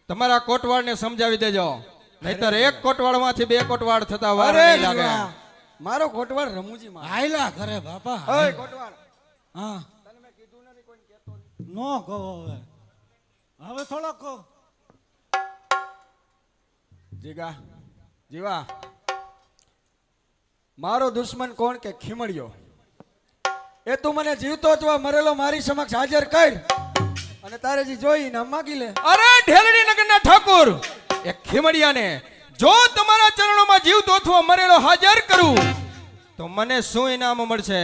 તમારા કોટવાડને સમજાવી દેજો નહીતર એક કોટવાડમાંથી બે કોટવાડ થતા વાર અરે નહીં લાગે જીવા, મારો કોટવાડ રમૂજી માં હાયલા કરે બાપા ઓય કોટવાડ હા નો કહો હવે થોડો કહો જીવા મારો દુશ્મન કોણ કે ખીમડિયો એ તું મને જીવતો અથવા મરેલો મારી સમક્ષ હાજર કર અને તારે જે જોઈ નામ માગી લે અરે ઢેલણી નગરના ઠાકોર એક ખીમડિયાને જો તમારા ચરણોમાં જીવતો અથવા મરેલો હાજર કરું તો મને શું ઇનામ મળશે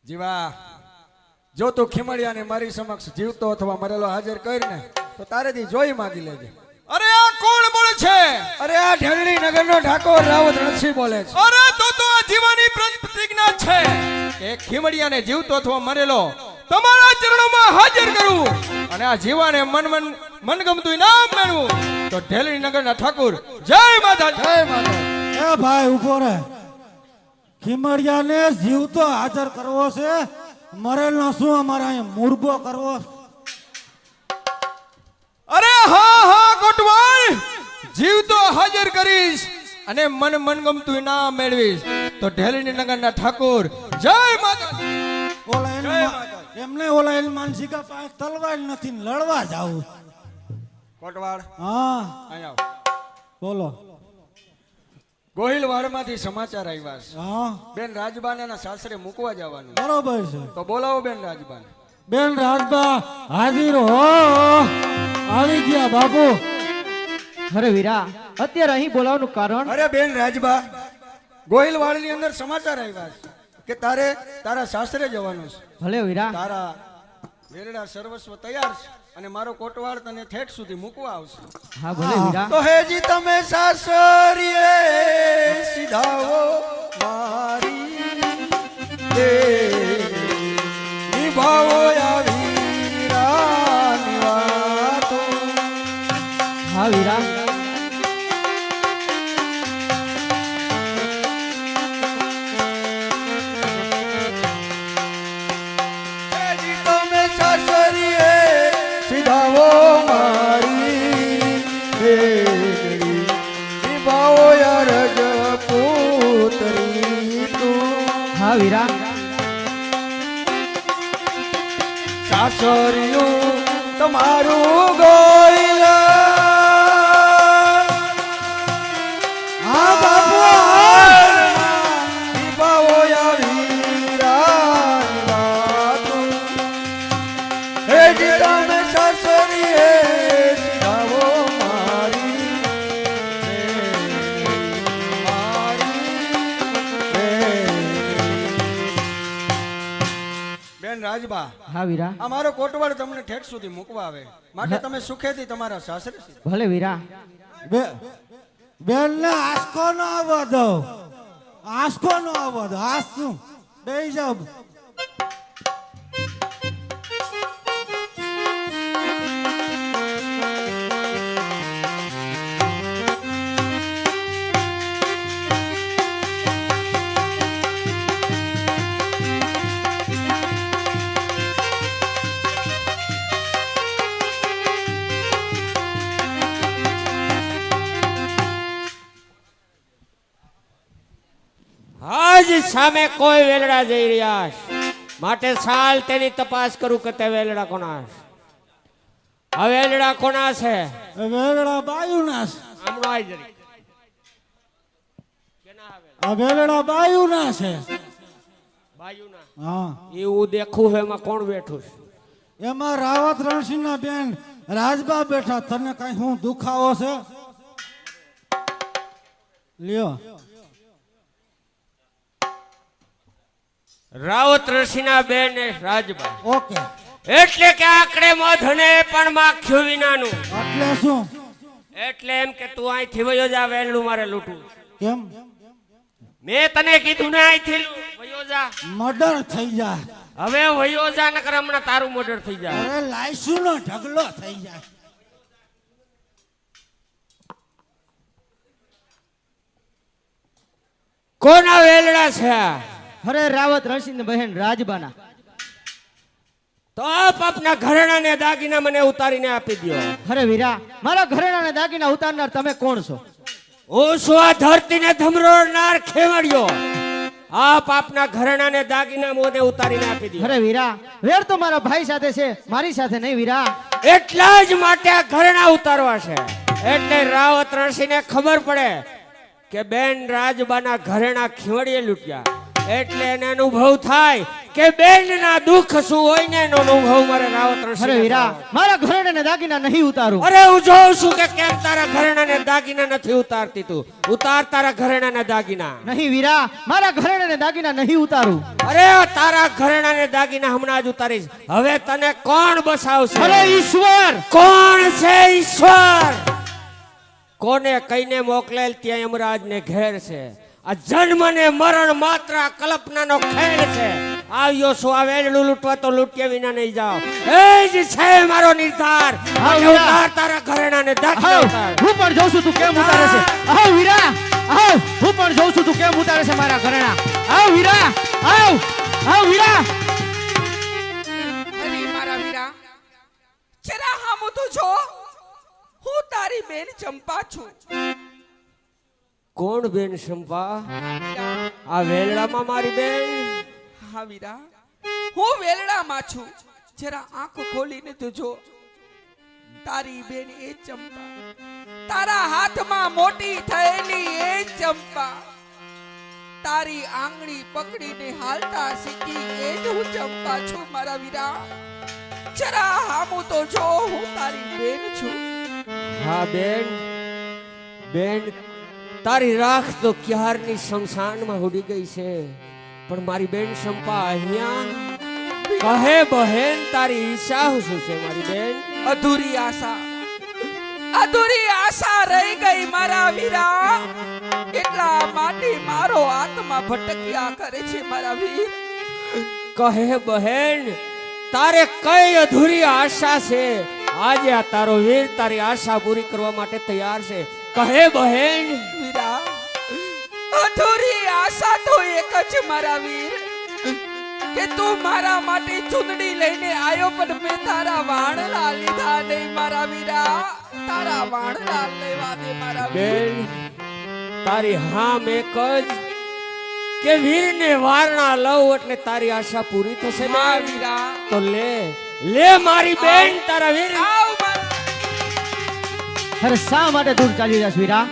જીવા જો તું ખીમડિયાને મારી સમક્ષ જીવતો અથવા મરેલો હાજર કર ને તો તારેથી જોઈ માગી લેજે અરે આ કોણ બોલે છે અરે આ ઢેલણી નગરનો ઠાકોર રાવત રણસિંહ બોલે છે અરે તો આ જીવાની પ્રતિજ્ઞા છે કે ખીમડિયાને જીવતો અથવા મરેલો તમારા ચરણોમાં હાજર કરું અને આ જીવાને મનગમતું ઇનામ મેળવું તો ઢેલણી નગરના ઠાકોર જય માતા જય માતા એ ભાઈ ઉભો રહે ખીમડિયાને જીવતો હાજર કરવો છે મરેલનો શું અમારે અહીંયા મુરબો કરવો અરે હા હા કોટવાડ જીવતો હાજર કરીશ અને મનગમતું ઇનામ મેળવીશ તો ઢેલણી નગરના ઠાકોર જય માતા એમને ઓલા માનસિકા પાસે તલવાર નથી ને લડવા જાવું કોટવાડ હા અહીંયા આવ બોલો ગોહિલવાડમાંથી સમાચાર આવ્યા છે હા બેન રાજબાના સાસરે મૂકવા જવાનું બરોબર છે તો બોલાવો બેન રાજબાને બેન રાજબા હાજર હો આવી ગયા બાપુ અરે વીરા અત્યારે અહીં બોલાવવાનું કારણ અરે બેન રાજબા ગોહિલવાડની અંદર સમાચાર આવ્યા છે કે તારે તારા સાસરે જવાનું છે ભલે વીરા તારા વેરડા સર્વસ્વ તૈયાર છે અને મારો કોટવાડ તને ઠેઠ સુધી મૂકવા આવશે હા ભલે વીરા તો હેજી તમે સાસરીએ સીધાવો મારી નિભાવો આવી રાની વાતો હા વીરા હેજી તમે સાસરીએ સીધાવો મારી નિભાવો યાર પુત્રી તું હા વીરા સાસરિયું તમારું ગોઈલ હા બાપુ નિભાવો આવી રાની વાતો હેજી તમે સાસરીએ સીધાવો મારી બેન રાજબા હા વીરા આ મારો કોટવાડ તમને ઠેઠ સુધી મૂકવા આવે માટે તમે સુખેથી તમારા સાસરે સીધા. ભલે વીરા બેન ને આસકો નો આવવા દો, આસકો નો આવવા દો. આસ શું બેહી જાવ. આજ સામે કોઈ વેલડા જઈ રહ્યા છે, માટે સાલ તેની તપાસ કરું કે તે વેલડા કોના છે. આ વેલડા કોના છે? વેલડા બાયુ ના છે. હમણાં આઈ જરી. આ વેલડા બાયુ ના છે. બાયુના. હા એવું દેખું છે એમાં કોણ બેઠું છે? એમાં રાવત રણસિંહ ના બેન રાજબા બેઠા. તને કઈ હું દુખાવો છે? લ્યો રાવત ઋષિના બેન રાજબા. ઓકે. એટલે કે આકડે મધને પણ માખ્યું વિનાનું. એટલે શું? એટલે એમ કે તું અહીંથી વયો જા, વેલડું મારે લૂંટવું. કેમ? મેં તને કીધું ને અહીંથી વયો જા. મર્ડર થઈ જાય. હવે વયો જા, નકર હમણાં તારું મર્ડર થઈ જાય. અરે લાઈસુ નો ઢગલો થઈ જાય. કોના વેલડા છે આ? અરે રાવત રણસિંહ બહેન રાજબાના. તો આપ આપના ઘરેણાને દાગીના મને ઉતારીને આપી દો. અરે વીરા, મારા ઘરેણાને દાગીના ઉતારનાર તમે કોણ છો? હું શું આ ધરતીને ધમરોડનાર ખેવડિયો. આપ આપના ઘરેણાને દાગીના મને ઉતારીને આપી દો. અરે વીરા, વેર તો મારા ભાઈ સાથે છે, મારી સાથે નહીં વીરા. એટલા જ માટે આ ઘરેણા ઉતારવા છે. એટલે રાવત રણસિંહને ખબર પડે કે બેન રાજબાના ઘરેણા ખેવડીએ લૂંટ્યા. એટલે એને અનુભવ થાય કે બેનના દુઃખ શું હોય ને એનો અનુભવ મારે રાવત અરે રણસિંહને વીરા, થયો. મારા ઘરેણાને દાગીના નહીં ઉતારું. અરે હું જોઉં છું કે કેમ તારા ઘરેણાને દાગીના નથી ઉતારતી તું. ઉતાર તારા ઘરેણાના દાગીના. નહીં વીરા, મારા ઘરેણાને દાગીના નહીં ઉતારું. અરે તારા ઘરેણાને દાગીના હમણાં જ ઉતારીશ. હવે તને કોણ બસાવશે? અરે ઈશ્વર! કોણ છે ઈશ્વર? કોને કઈને મોકલેલ ત્યાં યમરાજને ઘેર છે. આ જન્મ ને મરણ માત્ર આ કલ્પનાનો ખેલ છે. આવ્યો છું આ વેલડું લૂંટવા તો લૂંટ્યા વિના નહીં જાઓ. એ જ છે મારો નિર્ધાર. આવ એટલે ઉતાર તારા ઘરેણાને દાગીના આવ, ઉતાર. હું પણ જોઉં છું તું કેમ ઉતારે છે. આવ વીરા, આવ, હું પણ જોઉં છું તું કેમ ઉતારે છે મારા ઘરેણા. આવ વીરા, આવ, આવ વીરા. અરે મારા વીરા, જરા હામું તો જો. હું તારી બેન ચંપા છું. કોણ બેન શંપા? આ વેલડામાં મારી બેન? હા વીરા, હું વેલડામાં છું. જરા આંખો ખોલીને તું જો. તારી બેન એ ચંપા, તારા હાથમાં મોટી થયેલી એ ચંપા, તારી આંગળી પકડીને હાલતા શીખી એ જ હું ચંપા છું મારા વીરા. જરા હામું તો જો, હું તારી બેન છું. હા બેન, બેન તારી રાખ તો ક્યારની શમશાનમાં ઉડી ગઈ છે, પણ મારી બેન શંપા અહીંયા કહે બહેન તારી ઈચ્છા શું છે મારી બેન? અધૂરી આશા રહી ગઈ મારા વીરા. એટલા માટે મારો આત્મા ભટક્યા કરે છે મારા વીર. કહે બહેન તારે કઈ અધૂરી આશા છે? આજે આ તારો વીર તારી આશા પૂરી કરવા માટે તૈયાર છે. કહે બહેન. વીરા, અધૂરી આશા તો એક જ મારા વીર, કે તું મારા માટે ચૂંદડી લઈને આવ્યો પણ મેં તારા વાણલા લીધા નહીં મારા વીરા. તારા વાણલા લેવા દે મારા વીર. બેન તારી હામ એક જ કે વીરને વારણા લઉં એટલે તારી આશા પૂરી થશે ને? હા વીરા, તો લે લે મારી બેન તારા વીર. આવ મારા. અરે શા માટે દૂર ચાલી રહ્યા છો વીરા?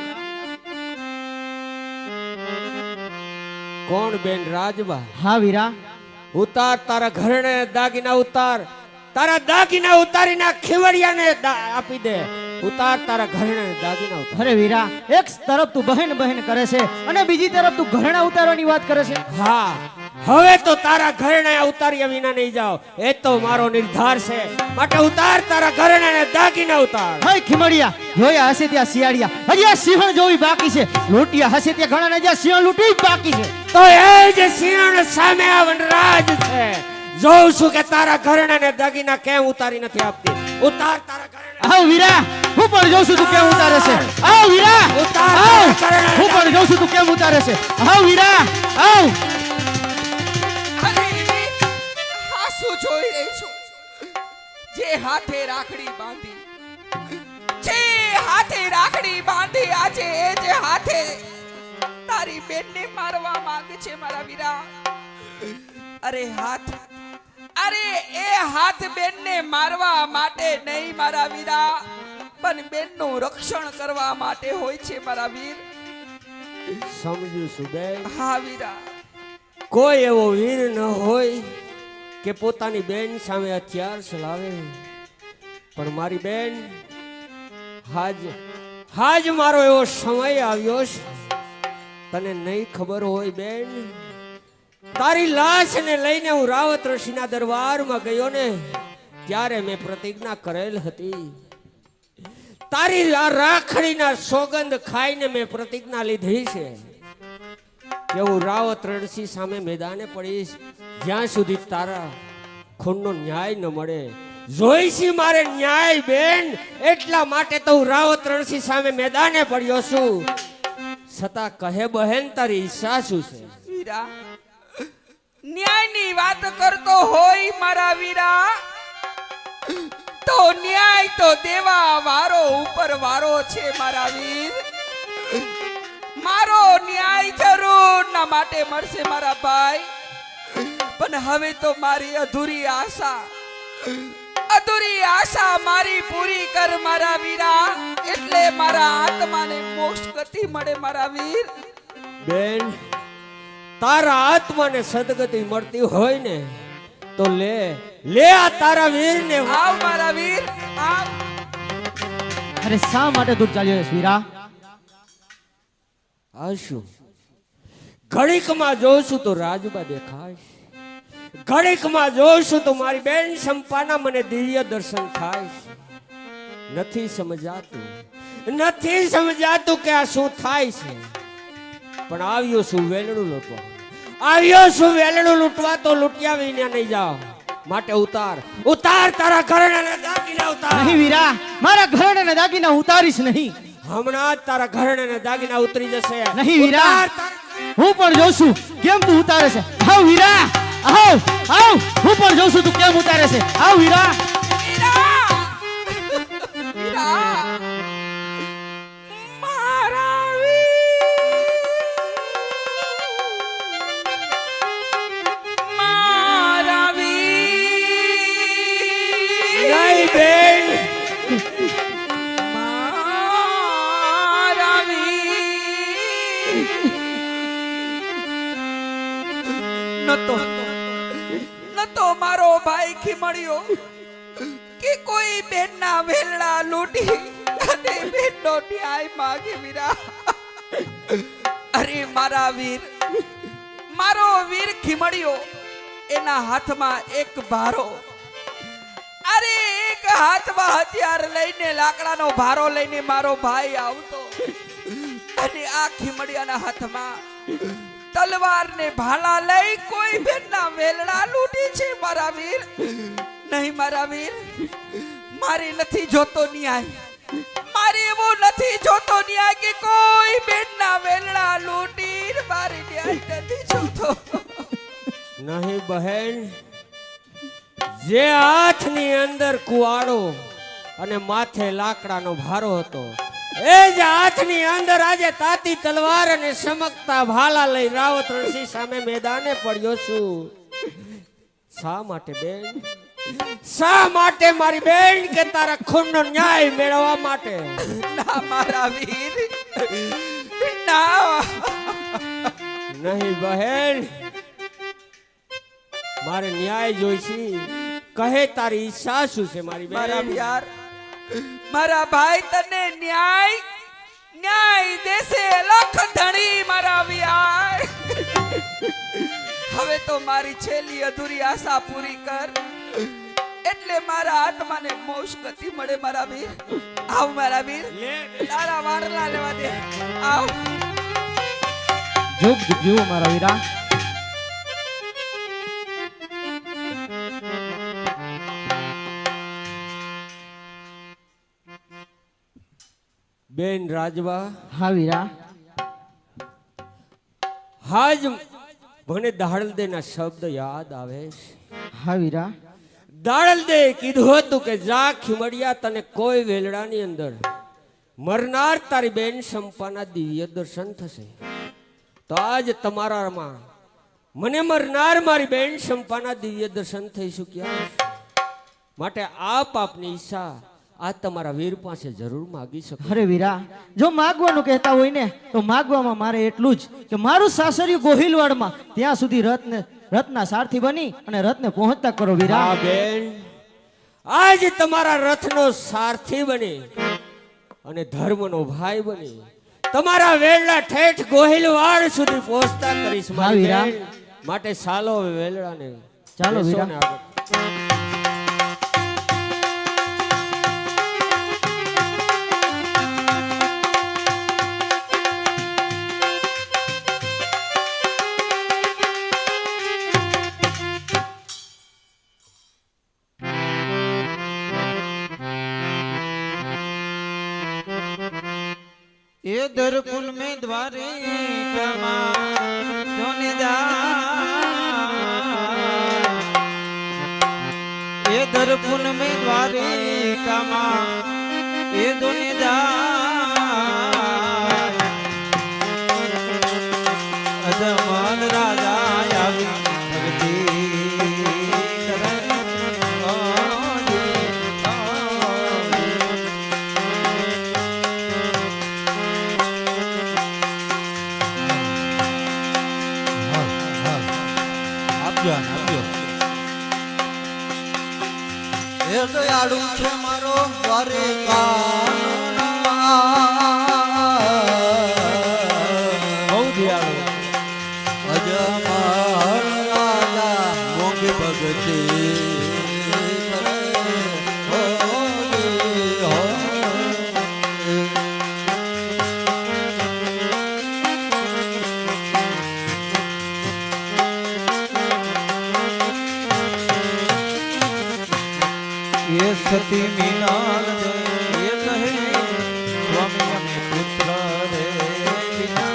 કોણ બેન રાજબા? હા વીરા, ઉતાર તારા ઘરેણે દાગીના ઉતાર. તારા દાગીના ઉતારીને ખેવડિયાને આપી દે. ઉતાર તારા ઘરેણે દાગીના ઉતાર. અરે વીરા, એક તરફ તું બહેન બહેન કરે છે અને બીજી તરફ તું ઘરેણા ઉતારવાની વાત કરે છે. હા હવે તો તારા ઘરેણા ઉતાર્યા વિના નહીં જાઓ. એ તો મારો નિર્ધાર છે. માટે ઉતાર તારા ઘરેણાને દાગીના ઉતાર. હે ખીમડિયા જોયા હશે ત્યાં શિયાળિયા હજી આ સિંહણ જોવી બાકી છે. લૂંટિયા હશે ત્યાં ઘણા ને જ્યાં સિંહણ લૂંટવી જ બાકી છે. તો એ જ સિંહણ સામે આ વનરાજ છે. જોઉં છું કે તારા ઘરેણાને દાગીના કેમ ઉતારી નથી આપતી. ઉતાર તારા ઘરેણા. આવ વીરા હું પણ જોઉં છું તું કેમ ઉતારે છે. આવ વીરા ઉતાર આવ તારા ઘરેણાને. હું પણ જોઉં છું તું કેમ ઉતારે છે. આવ વીરા આવ. અરે આ શું જોઈ રહી છું? જે હાથે રાખડી બાંધી, જે હાથે રાખડી બાંધી, આજે એ જે હાથે તારી બેનને મારવા માંગે છે મારા વીરા. અરે એ હાથ બેનને મારવા માટે નહીં મારા વીરા, પણ બેનનું રક્ષણ કરવા માટે હોય છે મારા વીર. સમજુ છું બેન. હા વીરા. કોઈ એવો વીર ન હોય કે પોતાની બેન સામે હથિયાર ચલાવે. પણ મારી બેન હાજ મારો એવો સમય આવ્યો છે. તને નહીં ખબર હોય બેન, તારી લાશને લઈને હું રાવત ઋષિના દરબારમાં ગયો ને ત્યારે મેં પ્રતિજ્ઞા કરેલ હતી. તારી આ રાખડીના સોગંદ ખાઈને મેં પ્રતિજ્ઞા લીધી છે કે હું રાવત ઋષિ સામે મેદાને પડીશ જ્યાં સુધી તારા ખૂનનો ન્યાય ન મળે. જોઈશી મારે ન્યાય બેન, એટલા માટે તો હું રાવત ઋષિ સામે મેદાને પડ્યો છું. છતાં કહે બહેન તારી ઈચ્છા શું છે? વીરા, ન્યાયની વાત કરતો હોય મારા વીરા, તો ન્યાય તો દેવા વારો ઉપર વારો છે મારા વીર. મારો ન્યાય જરૂર ના માટે મળશે મારા ભાઈ, પણ હવે તો મારી અધૂરી આશા મારી પૂરી કર મારા વીરા, એટલે મારા આત્માને મોક્ષ ગતિ મળે મારા વીર. બેન, તારા આત્માને સદગતિ મળતી હોય ને તો લે આ તારા વીરને. આવ મારા વીર આવ. અરે શા માટે દૂર ચાલ્યો છે વીરા? આશું ઘડીકમાં જોઉં છું તો રાજબા દેખાય, ઘડીકમાં જોઉં છું તો મારી બેન સંપાના મને દિવ્ય દર્શન થાય. નથી સમજાતું કે આ શું થાય છે. પણ આવ્યો છું વેલણું લૂંટવા, તો લૂંટ્યા વિના નહીં જાઓ. માટે ઉતાર તારા ઘરેણાને દાગીના ઉતાર. નહીં વીરા, મારા ઘરેણાને દાગીના ઉતારીશ નહીં. હમણાં જ તારા ઘરેણાને દાગીના ઉતરી જશે. નહીં વીરા, હું પણ જોઉં છું કેમ તું ઉતારે છે. આવ વીરા આવ હું પણ જોઉં છું તું કેમ ઉતારે છે. આવ વીરા. નતો મારો ભાઈ ખીમળ્યો કે કોઈ બેનના વેલડા લૂંટી અને બેનનો ન્યાય માંગે વીરા. અરે મારો વીર ખીમળ્યો, એના હાથમાં એક ભારો, અરે એક હાથમાં હથિયાર લઈને લાકડાનો ભારો લઈને મારો ભાઈ આવતો, અને આ ખીમળિયાના હાથમાં તલવાર ને ભાલા લઈ કોઈ બેનના વેલડા લૂંટી છે મારા વીર. નહીં મારા વીર, મારી નથી જોતો ન્યાય, મારી એવું નથી જોતો ન્યાય કે કોઈ બેનના વેલડા લૂંટી મારી ન્યાય નથી જોતો. નહીં બહેન, જે હાથની અંદર કુવાડો અને માથે લાકડાનો ભારો હતો, એ જ હાથની અંદર આજે તાતી તલવાર અને ચમકતા ભાલા લઈ રાવત ઋષિ સામે મેદાને પડ્યો છું. શા માટે બેન? શા માટે મારી બેન? કે તારા ખૂનનો ન્યાય મેળવવા માટે. ના મારા વીર, ના. નહીં બહેન, મારે ન્યાય જોઈશે. કહે તારી ઈચ્છા શું છે મારી બેન? મારા યાર, મારા ભાઈ તને ન્યાય દેશે લખ ધણી મારા વ્યાર. હવે તો મારી છેલ્લી અધૂરી આશા પૂરી કર, એટલે મારા આત્માને મોક્ષ ગતિ મળે મારા વીર. આવ મારા વીર, તારા વારલા લેવા દે. આવ. જુગ જુગ જીવો મારા વીરા. બેન રાજવા, હા વીરા. હાજ મને દાળદેના શબ્દ યાદ આવે છે. હા વીરા. દાળદે કીધું હતું કે જા ખીમડિયા, તને કોઈ વેલડાની અંદર મરનાર તારી બેન સંપાના દિવ્ય દર્શન થશે. તો આજ તમારામાં મને મરનાર મારી બેન સંપાના દિવ્ય દર્શન થઈ શક્યા. માટે આપ આપની ઈચ્છા આ તમારા વીર પાસે જરૂર માગી શકો. અરે વીરા, જો માગવાનું કહેતા હોય ને તો માગવામાં મારે એટલું જ કે મારું સાસરિયું ગોહિલવાડમાં ત્યાં સુધી રથના સારથી બની અને રથને પહોંચતા કરો વીરા. હા બેન, આજ તમારા રથનો સારથી બની અને ધર્મનો ભાઈ બની તમારા વેલડા ઠેઠ ગોહિલવાડ સુધી પહોંચતા કરીશ હા મારી વીરા. બેન. માટે ચાલો હવે વેલડાને ચાલો બેસો વીરા. ને આગળ. ये दरपुल में द्वारे जोने जा, ये दरपुल में द्वारे ये दोने जा, अजमल राजा आवी भगती करे. એ દયાળુ છે મારો દ્વારિકા બહુ દયાળુ. અજમલ રાજા મોંઘ ભગતી ये सती मीनाल दे ये कहे स्वामी અને પુત્ર રે વિના.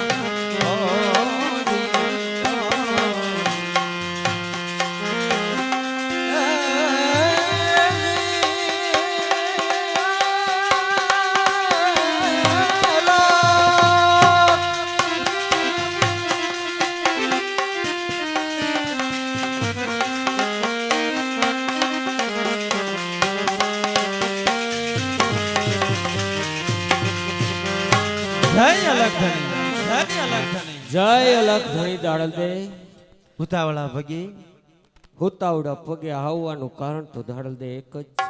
જય અલગધણી, જય અલગધણી. જય અલગ ધણી દાડલદે. ઉતાવળા ભગી હુતાવડા પગે આવવાનું કારણ તો દાડલદે એક જ છે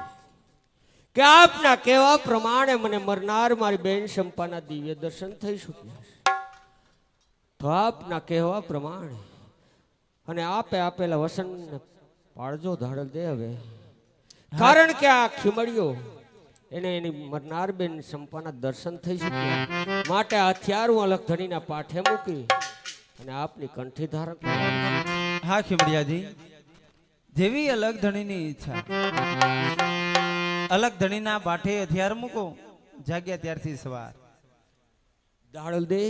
કે આપના કહેવા પ્રમાણે મને મરનાર મારી બેન સંપાના દિવ્ય દર્શન થઈ શક્યા છે. તો આપના કહેવા પ્રમાણે અને આપે આપેલા વસન પાળજો દાડલદે હવે. કારણ કે આ ખીમડિયો એને એની મરનાર બેન સંપાના દર્શન થઈ શક્યા. માટે આ હથિયાર હું અલગધણીના પાઠે મૂકી અને આપની કંઠી ધારણ કરું. હા ખીમડિયાજી, જેવી અલગધણીની ઈચ્છા. અલગધણીના પાઠે હથિયાર મૂકો, જાગ્યા ત્યારથી સવાર. દાડલદે,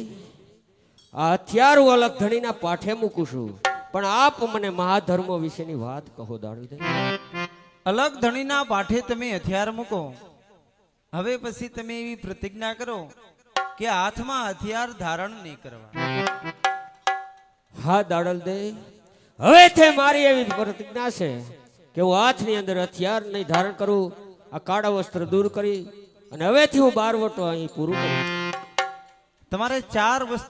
આ હથિયાર હું અલગધણીના પાઠે મૂકું છું, પણ આપ મને મહાધર્મ વિશેની વાત કહો દાડલદે. અલગધણીના પાઠે તમે હથિયાર મૂકો, હવે પછી તમે એવી પ્રતિજ્ઞા કરો કે હાથમાં હથિયાર ધારણ નહીં કરવા. હા દાડલદે, હવેથી મારી એવી પ્રતિજ્ઞા છે કે હું હાથની અંદર હથિયાર નહીં ધારણ કરું. આ કાળા વસ્ત્ર દૂર કરી અને હવેથી હું બારવટો અહીં પૂરું કરું. તમારે 4 વસ્તુ